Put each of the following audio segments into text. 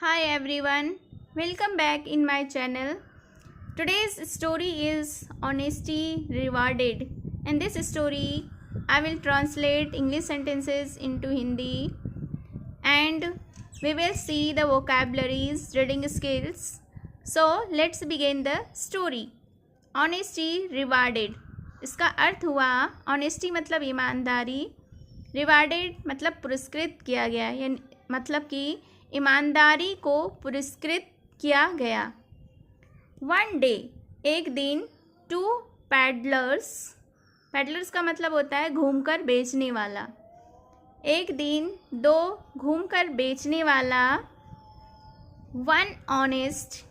Hi everyone, welcome back in my channel. Today's story is Honesty Rewarded. In this story, I will translate English sentences into Hindi and we will see the vocabularies, reading skills. So let's begin the story. Honesty Rewarded. इसका अर्थ हुआ honesty मतलब ईमानदारी, rewarded मतलब पुरस्कृत किया गया, यानी मतलब कि ईमानदारी को पुरस्कृत किया गया। वन डे एक दिन, टू पैडलर्स, पैडलर्स का मतलब होता है घूमकर बेचने वाला। एक दिन दो घूमकर बेचने वाला, वन ऑनेस्ट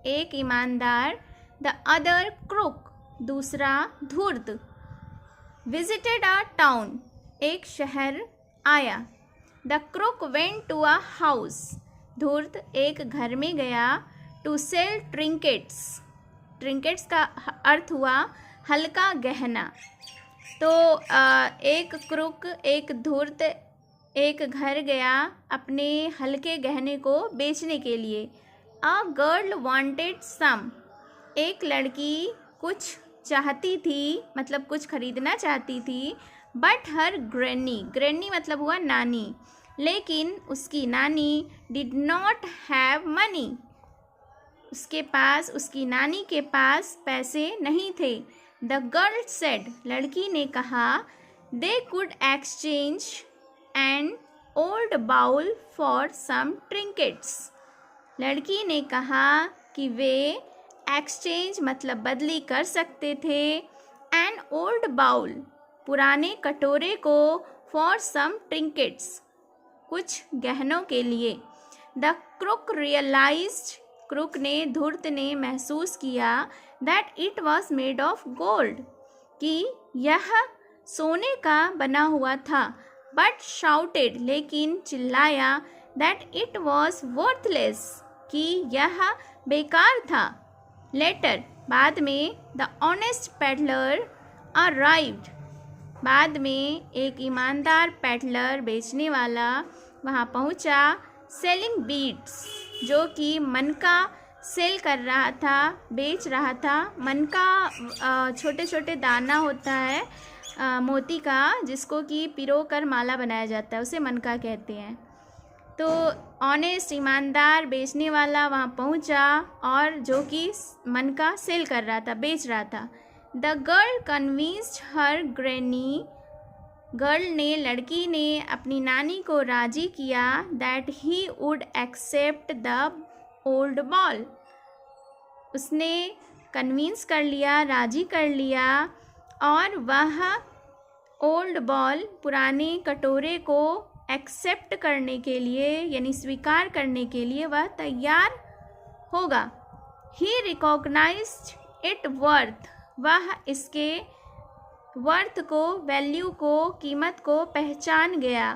एक ईमानदार, द अदर क्रूक दूसरा धूर्त, विजिटेड अ टाउन एक शहर आया, the crook went to a house धूर्त एक घर में गया, टू सेल ट्रिंकेट्स, ट्रिंकेट्स का अर्थ हुआ हल्का गहना। तो एक क्रूक एक धूर्त एक घर गया अपने हल्के गहने को बेचने के लिए। अ गर्ल वांटेड सम एक लड़की कुछ चाहती थी, मतलब कुछ खरीदना चाहती थी, बट हर ग्रैनी, ग्रैनी मतलब हुआ नानी, लेकिन उसकी नानी डिड नॉट हैव मनी, उसकी नानी के पास पैसे नहीं थे। द गर्ल सेड लड़की ने कहा, they could exchange an old bowl for some trinkets, लड़की ने कहा कि वे एक्सचेंज मतलब बदली कर सकते थे, एन ओल्ड बाउल पुराने कटोरे को, फॉर सम ट्रिंकेट्स कुछ गहनों के लिए। द क्रूक रियलाइज्ड क्रूक ने धूर्त ने महसूस किया, that it was made of gold कि यह सोने का बना हुआ था, बट शाउटेड लेकिन चिल्लाया, दैट इट वॉज वर्थलेस कि यह बेकार था। लेटर बाद में, द ऑनेस्ट पेडलर अराइव्ड बाद में एक ईमानदार पेडलर बेचने वाला वहाँ पहुँचा, सेलिंग बीड्स जो कि मनका सेल कर रहा था, बेच रहा था। मनका छोटे छोटे दाना होता है मोती का, जिसको कि पिरो कर माला बनाया जाता है, उसे मनका कहते हैं। तो ऑनेस्ट ईमानदार बेचने वाला वहाँ पहुँचा और जो कि मनका सेल कर रहा था, बेच रहा था। The girl convinced her granny girl ने लड़की ने अपनी नानी को राजी किया, that he would accept the old ball, उसने कन्विंस कर लिया, राजी कर लिया, और वह ओल्ड बॉल पुराने कटोरे को एक्सेप्ट करने के लिए यानी स्वीकार करने के लिए वह तैयार होगा। ही रिकॉग्नाइज्ड इट वर्थ, वह इसके वर्थ को, वैल्यू को, कीमत को पहचान गया।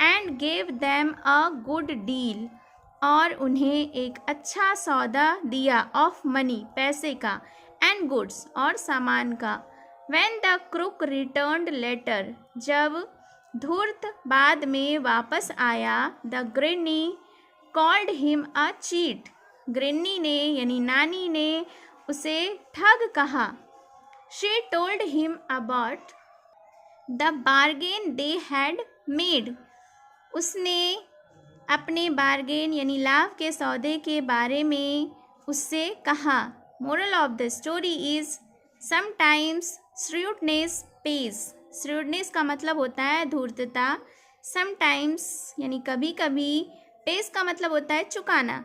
And gave them a good deal, और उन्हें एक अच्छा सौदा दिया, ऑफ मनी पैसे का, एंड गुड्स और सामान का। When the crook returned later जब धूर्त बाद में वापस आया, the granny called him a cheat, granny ने यानी नानी ने उसे ठग कहा। She told him about the bargain they had made, उसने अपने बार्गेन यानी लाभ के सौदे के बारे में उससे कहा। Moral of the story is sometimes shrewdness pays, shrewdness का मतलब होता है धूर्तता, समटाइम्स यानी कभी कभी, pays का मतलब होता है चुकाना,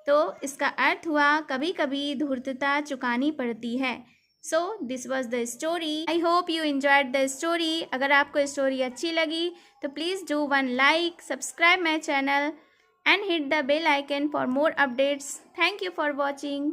तो इसका अर्थ हुआ कभी कभी धूर्तता चुकानी पड़ती है। So this was the story. I hope you enjoyed the story. अगर आपको स्टोरी अच्छी लगी तो please do one like, subscribe my channel and hit the bell icon for more updates. Thank you for watching.